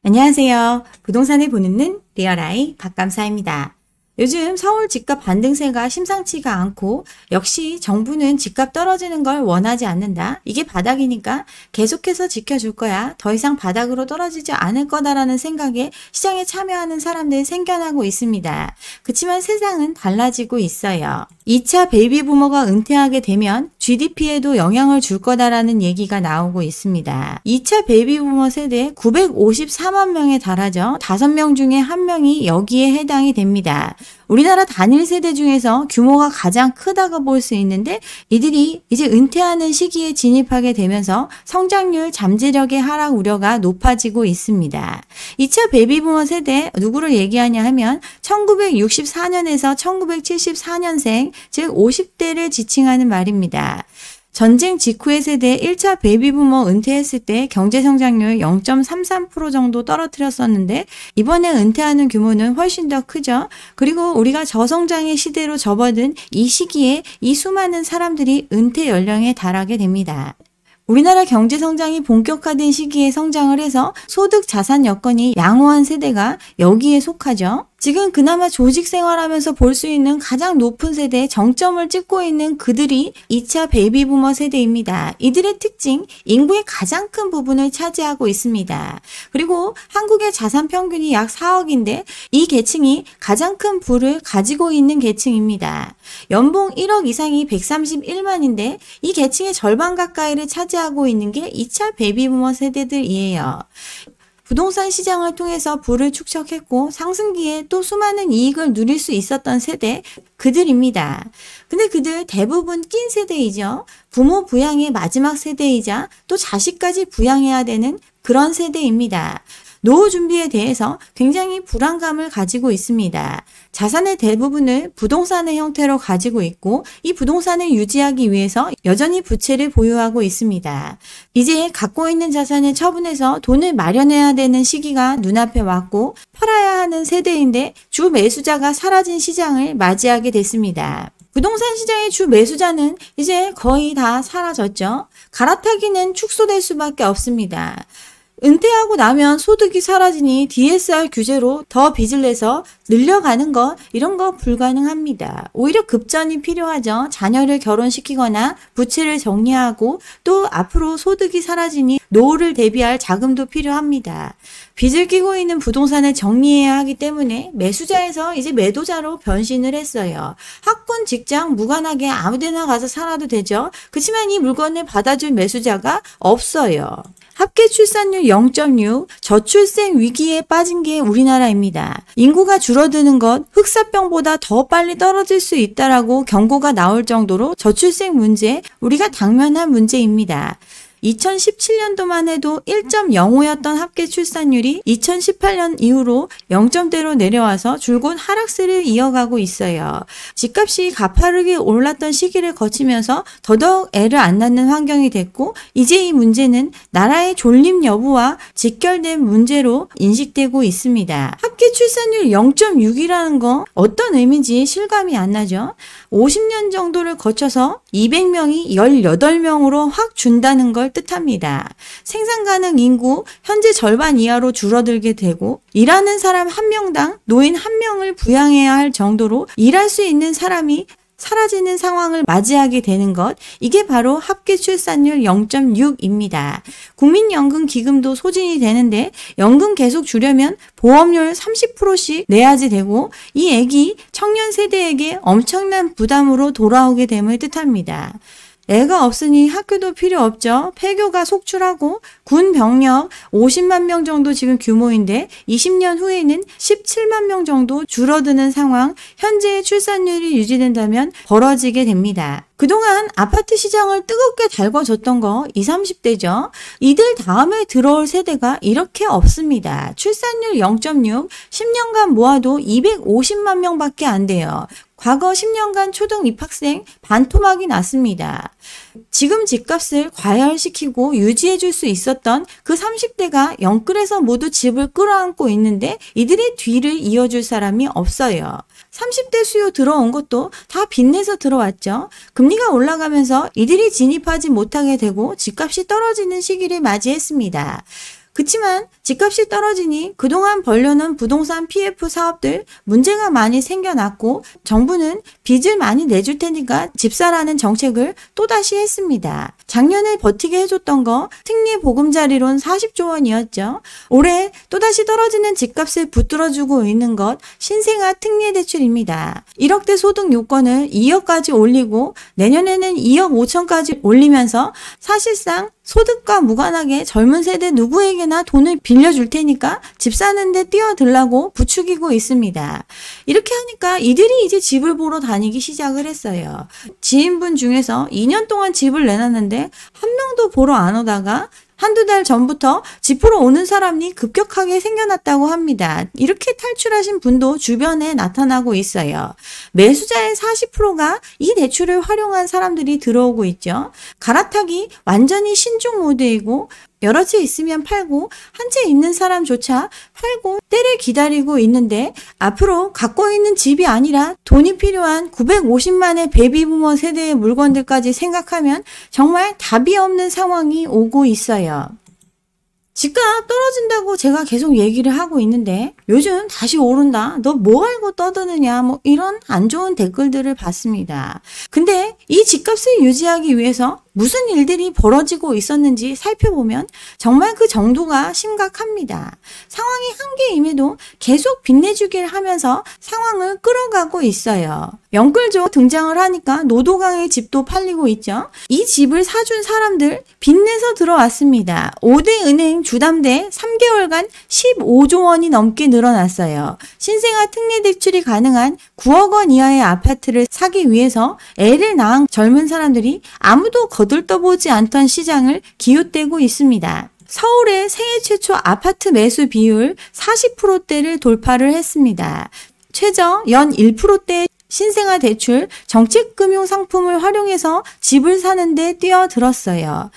안녕하세요. 부동산을 보는 눈 리얼아이 박감사입니다. 요즘 서울 집값 반등세가 심상치가 않고 역시 정부는 집값 떨어지는 걸 원하지 않는다. 이게 바닥이니까 계속해서 지켜줄 거야. 더 이상 바닥으로 떨어지지 않을 거다라는 생각에 시장에 참여하는 사람들이 생겨나고 있습니다. 그치만 세상은 달라지고 있어요. 2차 베이비 부머가 은퇴하게 되면 GDP에도 영향을 줄 거다라는 얘기가 나오고 있습니다. 2차 베이비 부머 세대 954만 명에 달하죠. 5명 중에 1명이 여기에 해당이 됩니다. 우리나라 단일 세대 중에서 규모가 가장 크다고 볼 수 있는데 이들이 이제 은퇴하는 시기에 진입하게 되면서 성장률 잠재력의 하락 우려가 높아지고 있습니다. 2차 베이비부머 세대 누구를 얘기하냐 하면 1964년에서 1974년생 즉 50대를 지칭하는 말입니다. 전쟁 직후의 세대 1차 베이비부머 은퇴했을 때 경제성장률 0.33% 정도 떨어뜨렸었는데 이번에 은퇴하는 규모는 훨씬 더 크죠. 그리고 우리가 저성장의 시대로 접어든 이 시기에 이 수많은 사람들이 은퇴 연령에 달하게 됩니다. 우리나라 경제성장이 본격화된 시기에 성장을 해서 소득 자산 여건이 양호한 세대가 여기에 속하죠. 지금 그나마 조직 생활하면서 볼 수 있는 가장 높은 세대의 정점을 찍고 있는 그들이 2차 베이비부머 세대입니다. 이들의 특징, 인구의 가장 큰 부분을 차지하고 있습니다. 그리고 한국의 자산 평균이 약 4억인데 이 계층이 가장 큰 부를 가지고 있는 계층입니다. 연봉 1억 이상이 131만인데 이 계층의 절반 가까이를 차지하고 있는 게 2차 베이비부머 세대들이에요. 부동산 시장을 통해서 부를 축적했고 상승기에 또 수많은 이익을 누릴 수 있었던 세대 그들입니다. 근데 그들 대부분 낀 세대이죠. 부모 부양의 마지막 세대이자 또 자식까지 부양해야 되는 그런 세대입니다. 노후 준비에 대해서 굉장히 불안감을 가지고 있습니다. 자산의 대부분을 부동산의 형태로 가지고 있고 이 부동산을 유지하기 위해서 여전히 부채를 보유하고 있습니다. 이제 갖고 있는 자산을 처분해서 돈을 마련해야 되는 시기가 눈앞에 왔고 팔아야 하는 세대인데 주 매수자가 사라진 시장을 맞이하게 됐습니다. 부동산 시장의 주 매수자는 이제 거의 다 사라졌죠. 갈아타기는 축소될 수밖에 없습니다. 은퇴하고 나면 소득이 사라지니 DSR 규제로 더 빚을 내서 늘려가는 것 이런 거 불가능합니다. 오히려 급전이 필요하죠. 자녀를 결혼시키거나 부채를 정리하고 또 앞으로 소득이 사라지니 노후를 대비할 자금도 필요합니다. 빚을 끼고 있는 부동산을 정리해야 하기 때문에 매수자에서 이제 매도자로 변신을 했어요. 학군, 직장 무관하게 아무데나 가서 살아도 되죠. 그렇지만 이 물건을 받아줄 매수자가 없어요. 합계 출산율 0.6, 저출생 위기에 빠진 게 우리나라입니다. 인구가 줄어드는 것, 흑사병보다 더 빨리 떨어질 수 있다라고 경고가 나올 정도로 저출생 문제, 우리가 당면한 문제입니다. 2017년도만 해도 1.05였던 합계 출산율이 2018년 이후로 0점대로 내려와서 줄곧 하락세를 이어가고 있어요. 집값이 가파르게 올랐던 시기를 거치면서 더더욱 애를 안 낳는 환경이 됐고 이제 이 문제는 나라의 존립 여부와 직결된 문제로 인식되고 있습니다. 합계 출산율 0.6이라는 거 어떤 의미인지 실감이 안 나죠? 50년 정도를 거쳐서 200명이 18명으로 확 준다는 걸 뜻합니다. 생산 가능 인구 현재 절반 이하로 줄어들게 되고 일하는 사람 1명당 노인 1명을 부양해야 할 정도로 일할 수 있는 사람이 사라지는 상황을 맞이하게 되는 것, 이게 바로 합계 출산율 0.6입니다. 국민연금 기금도 소진이 되는데 연금 계속 주려면 보험료를 30%씩 내야지 되고 이 액이 청년 세대에게 엄청난 부담으로 돌아오게 됨을 뜻합니다. 애가 없으니 학교도 필요 없죠. 폐교가 속출하고 군 병력 50만 명 정도 지금 규모인데 20년 후에는 17만 명 정도 줄어드는 상황, 현재의 출산율이 유지된다면 벌어지게 됩니다. 그동안 아파트 시장을 뜨겁게 달궈줬던 거 20, 30대죠. 이들 다음에 들어올 세대가 이렇게 없습니다. 출산율 0.6, 10년간 모아도 250만 명밖에 안 돼요. 과거 10년간 초등 입학생 반토막이 났습니다. 지금 집값을 과열시키고 유지해 줄 수 있었던 그 30대가 영끌에서 모두 집을 끌어안고 있는데 이들의 뒤를 이어줄 사람이 없어요. 30대 수요 들어온 것도 다 빚내서 들어왔죠. 금리가 올라가면서 이들이 진입하지 못하게 되고 집값이 떨어지는 시기를 맞이했습니다. 그치만 집값이 떨어지니 그동안 벌려놓은 부동산 PF 사업들 문제가 많이 생겨났고 정부는 빚을 많이 내줄 테니까 집 사라는 정책을 또다시 했습니다. 작년에 버티게 해줬던 거 특례 보금자리론 40조 원이었죠. 올해 또다시 떨어지는 집값을 붙들어주고 있는 것 신생아 특례 대출입니다. 1억대 소득 요건을 2억까지 올리고 내년에는 2억 5천까지 올리면서 사실상 소득과 무관하게 젊은 세대 누구에게나 돈을 빌려줄 테니까 집 사는데 뛰어들라고 부추기고 있습니다. 이렇게 하니까 이들이 이제 집을 보러 다니기 시작을 했어요. 지인분 중에서 2년 동안 집을 내놨는데 한 명도 보러 안 오다가 한두 달 전부터 집 보러 오는 사람이 급격하게 생겨났다고 합니다. 이렇게 탈출하신 분도 주변에 나타나고 있어요. 매수자의 40%가 이 대출을 활용한 사람들이 들어오고 있죠. 갈아타기 완전히 신중 모드이고 여러 채 있으면 팔고 한 채 있는 사람조차 팔고 때를 기다리고 있는데 앞으로 갖고 있는 집이 아니라 돈이 필요한 950만의 베이비부머 세대의 물건들까지 생각하면 정말 답이 없는 상황이 오고 있어요. 집값 떨어진다고 제가 계속 얘기를 하고 있는데 요즘 다시 오른다. 너 뭐 알고 떠드느냐. 뭐 이런 안 좋은 댓글들을 봤습니다. 근데 이 집값을 유지하기 위해서 무슨 일들이 벌어지고 있었는지 살펴보면 정말 그 정도가 심각합니다. 상황이 한계임에도 계속 빚내주기를 하면서 상황을 끌어가고 있어요. 영끌조 등장을 하니까 노도강의 집도 팔리고 있죠. 이 집을 사준 사람들 빚내서 들어왔습니다. 5대 은행 주담대 3개월간 15조 원이 넘게 늘어났어요. 신생아 특례 대출이 가능한 9억 원 이하의 아파트를 사기 위해서 애를 낳은 젊은 사람들이 아무도 거들떠보지 않던 시장을 기웃대고 있습니다. 서울의 새해 최초 아파트 매수 비율 40%대를 돌파를 했습니다. 최저 연 1%대 신생아 대출 정책금융 상품을 활용해서 집을 사는데 뛰어들었어요.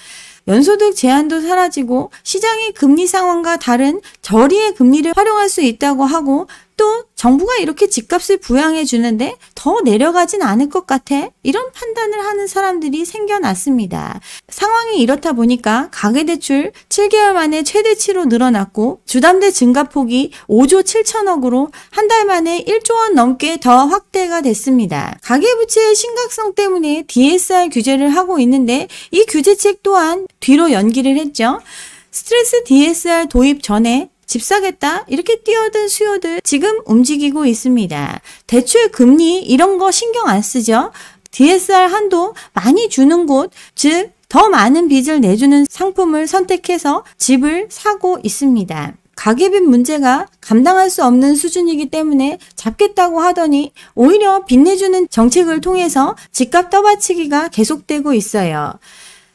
연소득 제한도 사라지고 시장의 금리 상황과 다른 저리의 금리를 활용할 수 있다고 하고 또 정부가 이렇게 집값을 부양해 주는데 더 내려가진 않을 것 같아 이런 판단을 하는 사람들이 생겨났습니다. 상황이 이렇다 보니까 가계대출 7개월 만에 최대치로 늘어났고 주담대 증가폭이 5조 7천억으로 한 달 만에 1조 원 넘게 더 확대가 됐습니다. 가계부채의 심각성 때문에 DSR 규제를 하고 있는데 이 규제책 또한 뒤로 연기를 했죠. 스트레스 DSR 도입 전에 집 사겠다 이렇게 뛰어든 수요들 지금 움직이고 있습니다. 대출 금리 이런 거 신경 안 쓰죠. DSR 한도 많이 주는 곳, 즉 더 많은 빚을 내주는 상품을 선택해서 집을 사고 있습니다. 가계빚 문제가 감당할 수 없는 수준이기 때문에 잡겠다고 하더니 오히려 빚내주는 정책을 통해서 집값 떠받치기가 계속되고 있어요.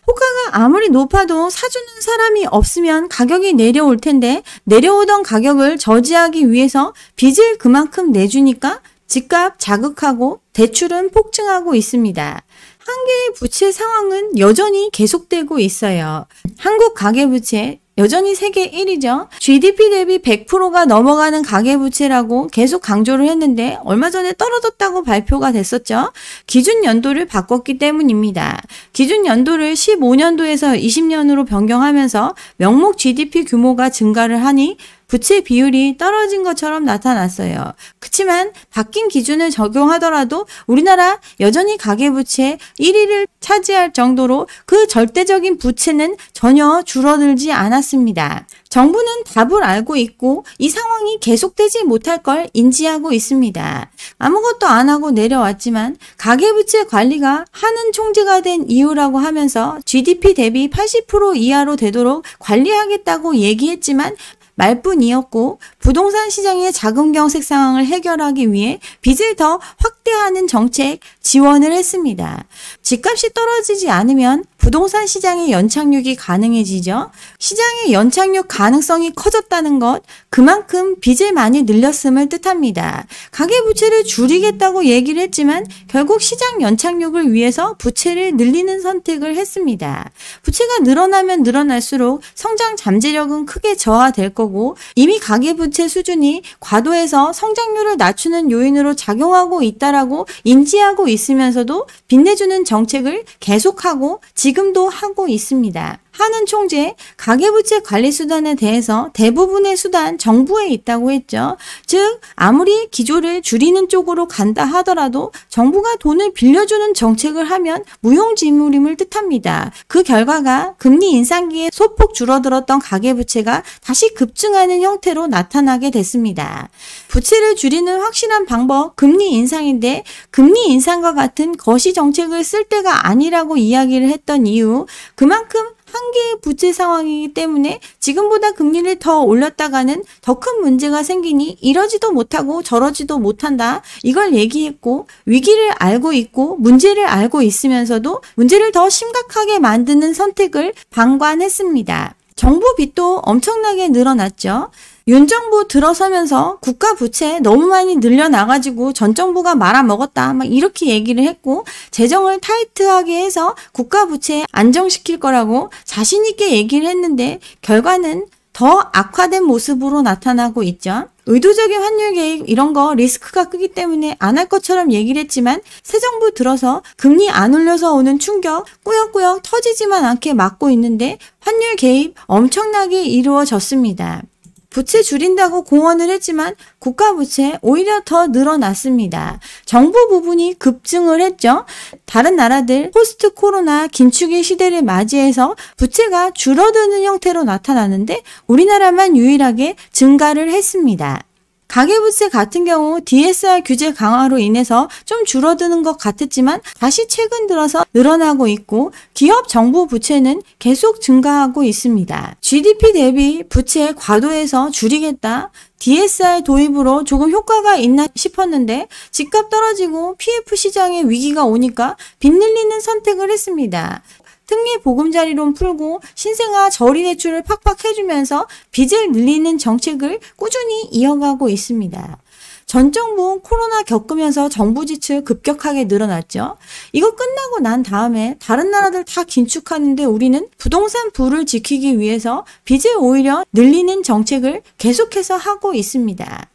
호가가 아무리 높아도 사주는 사람이 없으면 가격이 내려올 텐데 내려오던 가격을 저지하기 위해서 빚을 그만큼 내주니까 집값 자극하고 대출은 폭증하고 있습니다. 한계의 부채 상황은 여전히 계속되고 있어요. 한국 가계부채 여전히 세계 1위죠. GDP 대비 100%가 넘어가는 가계부채라고 계속 강조를 했는데 얼마 전에 떨어졌다고 발표가 됐었죠. 기준 연도를 바꿨기 때문입니다. 기준 연도를 15년도에서 20년으로 변경하면서 명목 GDP 규모가 증가를 하니 부채 비율이 떨어진 것처럼 나타났어요. 그치만 바뀐 기준을 적용하더라도 우리나라 여전히 가계부채 1위를 차지할 정도로 그 절대적인 부채는 전혀 줄어들지 않았습니다. 정부는 답을 알고 있고 이 상황이 계속되지 못할 걸 인지하고 있습니다. 아무것도 안 하고 내려왔지만 가계부채 관리가 하는 총재가 된 이유라고 하면서 GDP 대비 80% 이하로 되도록 관리하겠다고 얘기했지만 말뿐이었고 부동산 시장의 자금 경색 상황을 해결하기 위해 빚을 더 확대하는 정책 지원을 했습니다. 집값이 떨어지지 않으면 부동산 시장의 연착륙이 가능해지죠. 시장의 연착륙 가능성이 커졌다는 것, 그만큼 빚을 많이 늘렸음을 뜻합니다. 가계부채를 줄이겠다고 얘기를 했지만 결국 시장 연착륙을 위해서 부채를 늘리는 선택을 했습니다. 부채가 늘어나면 늘어날수록 성장 잠재력은 크게 저하될 거고 이미 가계부채 수준이 과도해서 성장률을 낮추는 요인으로 작용하고 있다라고 인지하고 있으면서도 빚내주는 정책을 계속하고 지금도 하고 있습니다. 하는 총재, 가계부채 관리 수단에 대해서 대부분의 수단 정부에 있다고 했죠. 즉 아무리 기조를 줄이는 쪽으로 간다 하더라도 정부가 돈을 빌려주는 정책을 하면 무용지물임을 뜻합니다. 그 결과가 금리 인상기에 소폭 줄어들었던 가계부채가 다시 급증하는 형태로 나타나게 됐습니다. 부채를 줄이는 확실한 방법, 금리 인상인데 금리 인상과 같은 거시 정책을 쓸 때가 아니라고 이야기를 했던 이유, 그만큼 한계의 부채 상황이기 때문에 지금보다 금리를 더 올렸다가는 더 큰 문제가 생기니 이러지도 못하고 저러지도 못한다. 이걸 얘기했고, 위기를 알고 있고 문제를 알고 있으면서도 문제를 더 심각하게 만드는 선택을 방관했습니다. 정부 빚도 엄청나게 늘어났죠. 윤 정부 들어서면서 국가 부채 너무 많이 늘려나가지고 전 정부가 말아먹었다 막 이렇게 얘기를 했고, 재정을 타이트하게 해서 국가 부채 안정시킬 거라고 자신 있게 얘기를 했는데 결과는 더 악화된 모습으로 나타나고 있죠. 의도적인 환율 개입 이런 거 리스크가 크기 때문에 안 할 것처럼 얘기를 했지만 새 정부 들어서 금리 안 올려서 오는 충격 꾸역꾸역 터지지만 않게 막고 있는데 환율 개입 엄청나게 이루어졌습니다. 부채 줄인다고 공언을 했지만 국가 부채 오히려 더 늘어났습니다. 정부 부분이 급증을 했죠. 다른 나라들 포스트 코로나 긴축의 시대를 맞이해서 부채가 줄어드는 형태로 나타나는데 우리나라만 유일하게 증가를 했습니다. 가계부채 같은 경우 DSR 규제 강화로 인해서 좀 줄어드는 것 같았지만 다시 최근 들어서 늘어나고 있고, 기업 정부 부채는 계속 증가하고 있습니다. GDP 대비 부채 과도해서 줄이겠다, DSR 도입으로 조금 효과가 있나 싶었는데 집값 떨어지고 PF 시장에 위기가 오니까 빚 늘리는 선택을 했습니다. 특례 보금자리론 풀고 신생아 저리 대출을 팍팍 해주면서 빚을 늘리는 정책을 꾸준히 이어가고 있습니다. 전 정부 코로나 겪으면서 정부 지출 급격하게 늘어났죠. 이거 끝나고 난 다음에 다른 나라들 다 긴축하는데 우리는 부동산 부를 지키기 위해서 빚을 오히려 늘리는 정책을 계속해서 하고 있습니다.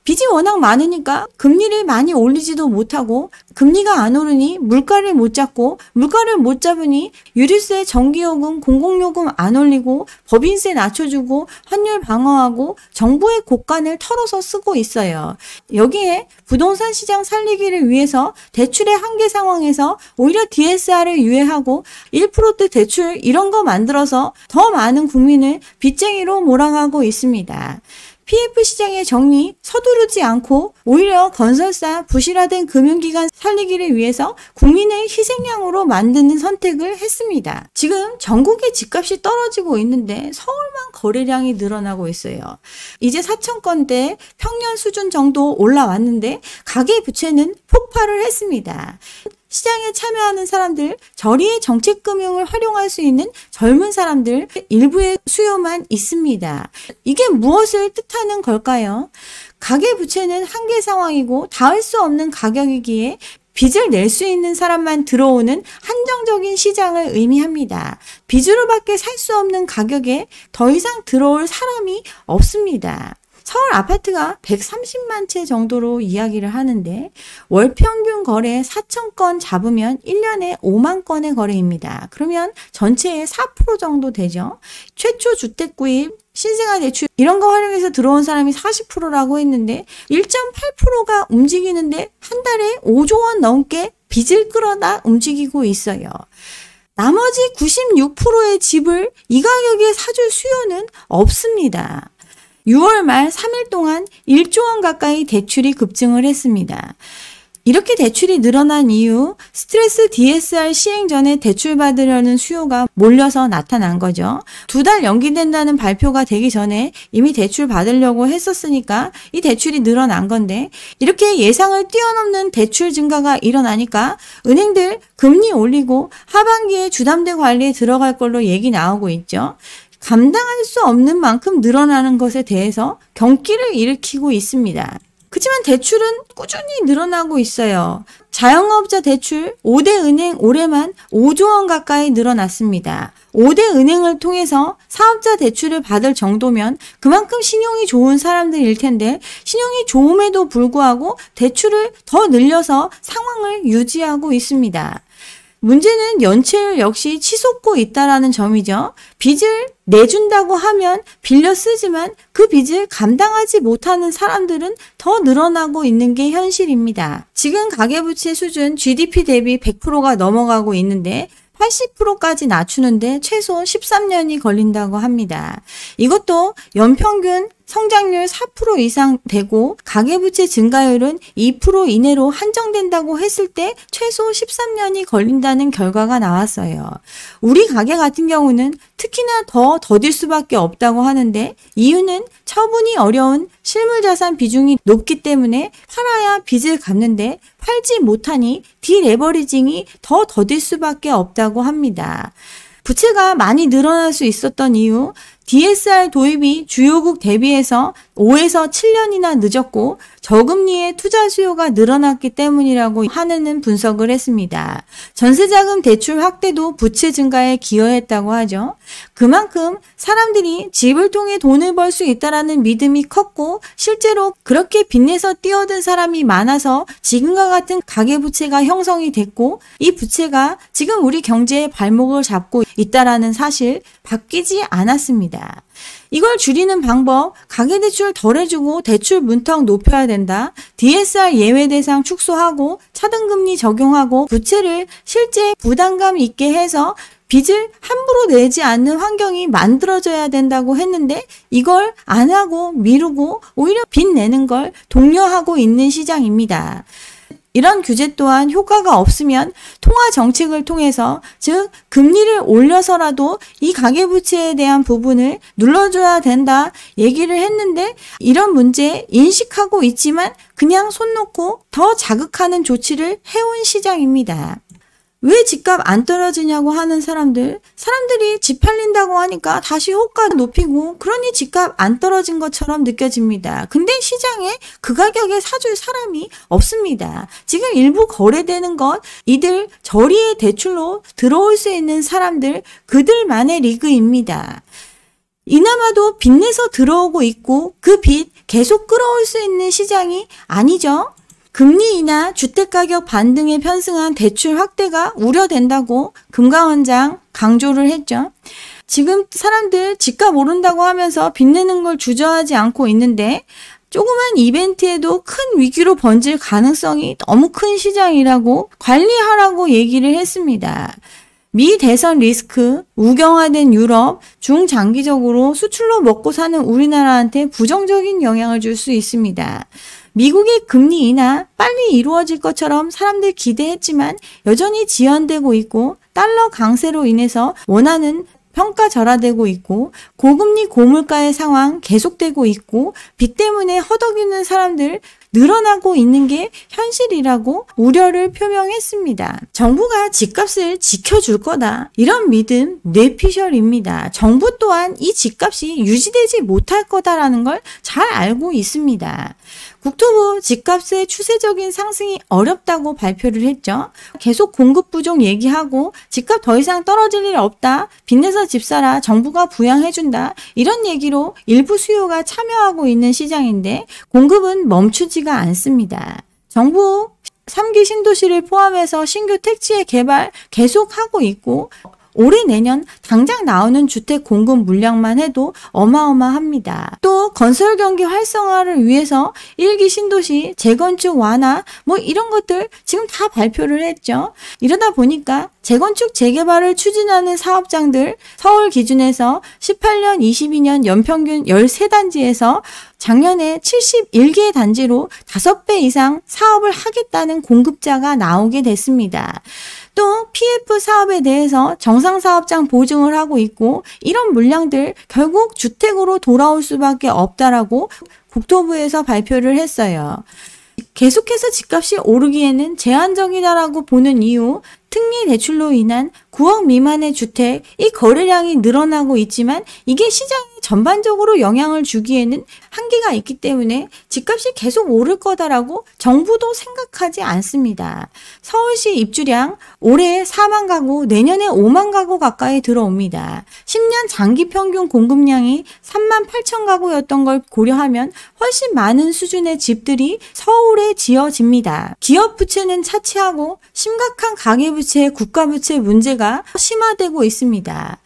빚이 워낙 많으니까 금리를 많이 올리지도 못하고, 금리가 안 오르니 물가를 못 잡고, 물가를 못 잡으니 유류세, 전기요금, 공공요금 안 올리고 법인세 낮춰주고 환율 방어하고 정부의 곳간을 털어서 쓰고 있어요. 여기에 부동산 시장 살리기를 위해서 대출의 한계 상황에서 오히려 DSR을 유예하고 1%대 대출 이런 거 만들어서 더 많은 국민을 빚쟁이로 몰아가고 있습니다. PF 시장의 정리 서두르지 않고 오히려 건설사, 부실화된 금융기관 살리기를 위해서 국민을 희생양으로 만드는 선택을 했습니다. 지금 전국의 집값이 떨어지고 있는데 서울만 거래량이 늘어나고 있어요. 이제 4,000건대 평년 수준 정도 올라왔는데 가계부채는 폭발을 했습니다. 시장에 참여하는 사람들, 저리의 정책금융을 활용할 수 있는 젊은 사람들 일부의 수요만 있습니다. 이게 무엇을 뜻하는 걸까요? 가계부채는 한계 상황이고 닿을 수 없는 가격이기에 빚을 낼 수 있는 사람만 들어오는 한정적인 시장을 의미합니다. 빚으로밖에 살 수 없는 가격에 더 이상 들어올 사람이 없습니다. 서울 아파트가 130만 채 정도로 이야기를 하는데 월 평균 거래 4,000건 잡으면 1년에 5만 건의 거래입니다. 그러면 전체의 4% 정도 되죠. 최초 주택 구입, 신생아 대출 이런 거 활용해서 들어온 사람이 40%라고 했는데 1.8%가 움직이는데 한 달에 5조 원 넘게 빚을 끌어다 움직이고 있어요. 나머지 96%의 집을 이 가격에 사줄 수요는 없습니다. 6월 말 3일 동안 1조 원 가까이 대출이 급증을 했습니다. 이렇게 대출이 늘어난 이유, 스트레스 DSR 시행 전에 대출 받으려는 수요가 몰려서 나타난 거죠. 2달 연기된다는 발표가 되기 전에 이미 대출 받으려고 했었으니까 이 대출이 늘어난 건데, 이렇게 예상을 뛰어넘는 대출 증가가 일어나니까 은행들 금리 올리고 하반기에 주담대 관리에 들어갈 걸로 얘기 나오고 있죠. 감당할 수 없는 만큼 늘어나는 것에 대해서 경기를 일으키고 있습니다. 그렇지만 대출은 꾸준히 늘어나고 있어요. 자영업자 대출 5대 은행 올해만 5조 원 가까이 늘어났습니다. 5대 은행을 통해서 사업자 대출을 받을 정도면 그만큼 신용이 좋은 사람들일 텐데, 신용이 좋음에도 불구하고 대출을 더 늘려서 상황을 유지하고 있습니다. 문제는 연체율 역시 치솟고 있다라는 점이죠. 빚을 내준다고 하면 빌려 쓰지만 그 빚을 감당하지 못하는 사람들은 더 늘어나고 있는 게 현실입니다. 지금 가계부채 수준 GDP 대비 100%가 넘어가고 있는데 80%까지 낮추는데 최소 13년이 걸린다고 합니다. 이것도 연평균 성장률 4% 이상 되고 가계부채 증가율은 2% 이내로 한정된다고 했을 때 최소 13년이 걸린다는 결과가 나왔어요. 우리 가계 같은 경우는 특히나 더 더딜 수밖에 없다고 하는데 이유는 처분이 어려운 실물자산 비중이 높기 때문에 팔아야 빚을 갚는데 팔지 못하니 디레버리징이 더 더딜 수밖에 없다고 합니다. 부채가 많이 늘어날 수 있었던 이유, DSR 도입이 주요국 대비해서 5에서 7년이나 늦었고 저금리의 투자 수요가 늘어났기 때문이라고 하는 분석을 했습니다. 전세자금 대출 확대도 부채 증가에 기여했다고 하죠. 그만큼 사람들이 집을 통해 돈을 벌 수 있다라는 믿음이 컸고 실제로 그렇게 빚내서 뛰어든 사람이 많아서 지금과 같은 가계부채가 형성이 됐고 이 부채가 지금 우리 경제의 발목을 잡고 있다라는 사실 바뀌지 않았습니다. 이걸 줄이는 방법, 가계대출 덜 해주고 대출 문턱 높여야 된다. DSR 예외 대상 축소하고 차등금리 적용하고 부채를 실제 부담감 있게 해서 빚을 함부로 내지 않는 환경이 만들어져야 된다고 했는데 이걸 안 하고 미루고 오히려 빚 내는 걸 독려하고 있는 시장입니다. 이런 규제 또한 효과가 없으면 통화 정책을 통해서 즉 금리를 올려서라도 이 가계부채에 대한 부분을 눌러줘야 된다 얘기를 했는데 이런 문제 인식하고 있지만 그냥 손 놓고 더 자극하는 조치를 해온 시장입니다. 왜 집값 안 떨어지냐고 하는 사람들이 집 팔린다고 하니까 다시 호가 높이고 그러니 집값 안 떨어진 것처럼 느껴집니다. 근데 시장에 그 가격에 사줄 사람이 없습니다. 지금 일부 거래되는 것 이들 저리의 대출로 들어올 수 있는 사람들 그들만의 리그입니다. 이나마도 빚내서 들어오고 있고 그 빚 계속 끌어올 수 있는 시장이 아니죠. 금리 인하, 주택가격 반등에 편승한 대출 확대가 우려된다고 금감원장 강조를 했죠. 지금 사람들 집값 오른다고 하면서 빚내는 걸 주저하지 않고 있는데 조그만 이벤트에도 큰 위기로 번질 가능성이 너무 큰 시장이라고 관리하라고 얘기를 했습니다. 미 대선 리스크, 우경화된 유럽, 중장기적으로 수출로 먹고 사는 우리나라한테 부정적인 영향을 줄 수 있습니다. 미국의 금리 인하 빨리 이루어질 것처럼 사람들 기대했지만 여전히 지연되고 있고 달러 강세로 인해서 원화는 평가절하되고 있고 고금리 고물가의 상황 계속되고 있고 빚 때문에 허덕이는 사람들 늘어나고 있는 게 현실이라고 우려를 표명했습니다. 정부가 집값을 지켜줄 거다. 이런 믿음 뇌피셜입니다. 정부 또한 이 집값이 유지되지 못할 거다라는 걸 잘 알고 있습니다. 국토부 집값의 추세적인 상승이 어렵다고 발표를 했죠. 계속 공급 부족 얘기하고 집값 더 이상 떨어질 일 없다. 빚내서 집 사라. 정부가 부양해준다. 이런 얘기로 일부 수요가 참여하고 있는 시장인데 공급은 멈추지가 않습니다. 정부 3기 신도시를 포함해서 신규 택지의 개발 계속하고 있고 올해 내년 당장 나오는 주택 공급 물량만 해도 어마어마합니다. 또 건설 경기 활성화를 위해서 1기 신도시 재건축 완화 이런 것들 지금 다 발표를 했죠. 이러다 보니까 재건축 재개발을 추진하는 사업장들 서울 기준에서 18년, 22년 연평균 13단지에서 작년에 71개 단지로 5배 이상 사업을 하겠다는 공급자가 나오게 됐습니다. 또 PF 사업에 대해서 정상사업장 보증을 하고 있고 이런 물량들 결국 주택으로 돌아올 수밖에 없다라고 국토부에서 발표를 했어요. 계속해서 집값이 오르기에는 제한적이다라고 보는 이유, 특례 대출로 인한 9억 미만의 주택, 이 거래량이 늘어나고 있지만 이게 시장에 전반적으로 영향을 주기에는 한계가 있기 때문에 집값이 계속 오를 거다라고 정부도 생각하지 않습니다. 서울시 입주량 올해 4만 가구, 내년에 5만 가구 가까이 들어옵니다. 10년 장기 평균 공급량이 3만 8천 가구였던 걸 고려하면 훨씬 많은 수준의 집들이 서울에 지어집니다. 기업 부채는 차치하고 심각한 가계부채 가계부채, 국가부채 문제가 심화되고 있습니다.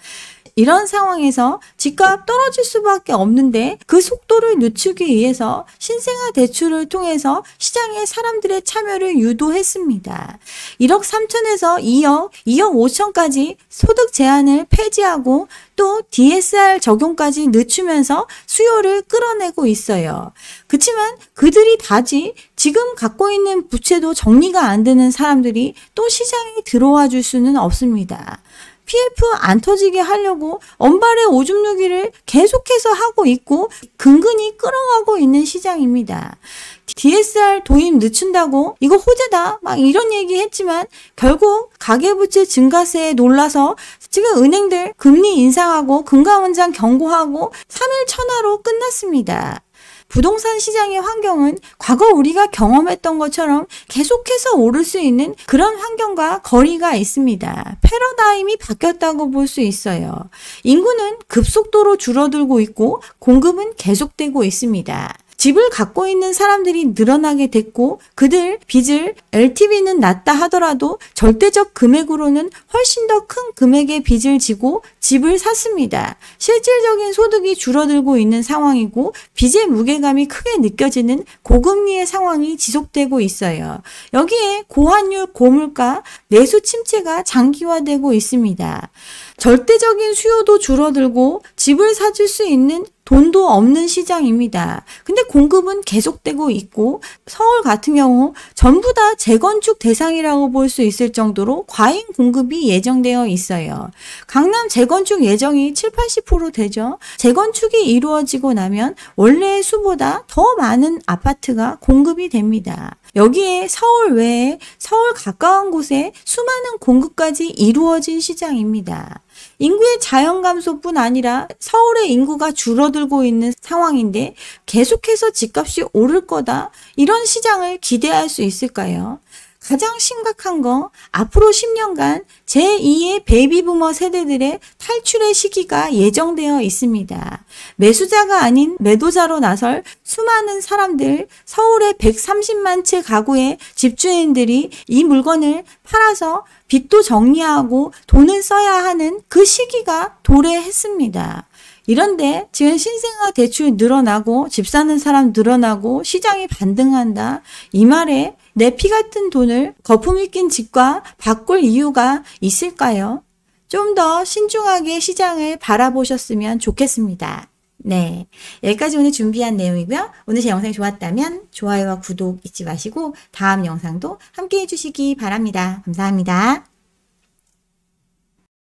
이런 상황에서 집값 떨어질 수밖에 없는데 그 속도를 늦추기 위해서 신생아 대출을 통해서 시장에 사람들의 참여를 유도했습니다. 1억 3천에서 2억 5천까지 소득 제한을 폐지하고 또 DSR 적용까지 늦추면서 수요를 끌어내고 있어요. 그렇지만 그들이 다지 지금 갖고 있는 부채도 정리가 안 되는 사람들이 또 시장에 들어와 줄 수는 없습니다. PF 안 터지게 하려고 언발의 오줌 누기를 계속해서 하고 있고 근근히 끌어가고 있는 시장입니다. DSR 도입 늦춘다고 이거 호재다 막 이런 얘기 했지만 결국 가계부채 증가세에 놀라서 지금 은행들 금리 인상하고 금감원장 경고하고 3일 천하로 끝났습니다. 부동산 시장의 환경은 과거 우리가 경험했던 것처럼 계속해서 오를 수 있는 그런 환경과 거리가 있습니다. 패러다임이 바뀌었다고 볼 수 있어요. 인구는 급속도로 줄어들고 있고 공급은 계속되고 있습니다. 집을 갖고 있는 사람들이 늘어나게 됐고 그들 빚을 LTV는 낮다 하더라도 절대적 금액으로는 훨씬 더 큰 금액의 빚을 지고 집을 샀습니다. 실질적인 소득이 줄어들고 있는 상황이고 빚의 무게감이 크게 느껴지는 고금리의 상황이 지속되고 있어요. 여기에 고환율, 고물가, 내수 침체가 장기화되고 있습니다. 절대적인 수요도 줄어들고 집을 사줄 수 있는 돈도 없는 시장입니다. 근데 공급은 계속되고 있고 서울 같은 경우 전부 다 재건축 대상이라고 볼 수 있을 정도로 과잉 공급이 예정되어 있어요. 강남 재건축 예정이 7, 80% 되죠. 재건축이 이루어지고 나면 원래의 수보다 더 많은 아파트가 공급이 됩니다. 여기에 서울 외에 서울 가까운 곳에 수많은 공급까지 이루어진 시장입니다. 인구의 자연 감소뿐 아니라 서울의 인구가 줄어들고 있는 상황인데 계속해서 집값이 오를 거다. 이런 시장을 기대할 수 있을까요? 가장 심각한 거 앞으로 10년간 제2의 베이비부머 세대들의 탈출의 시기가 예정되어 있습니다. 매수자가 아닌 매도자로 나설 수많은 사람들, 서울의 130만 채 가구의 집주인들이 이 물건을 팔아서 빚도 정리하고 돈을 써야 하는 그 시기가 도래했습니다. 이런데 지금 신생아 대출 늘어나고 집 사는 사람 늘어나고 시장이 반등한다. 이 말에 내 피 같은 돈을 거품이 낀 집과 바꿀 이유가 있을까요? 좀 더 신중하게 시장을 바라보셨으면 좋겠습니다. 네, 여기까지 오늘 준비한 내용이고요. 오늘 제 영상이 좋았다면 좋아요와 구독 잊지 마시고 다음 영상도 함께 해주시기 바랍니다. 감사합니다.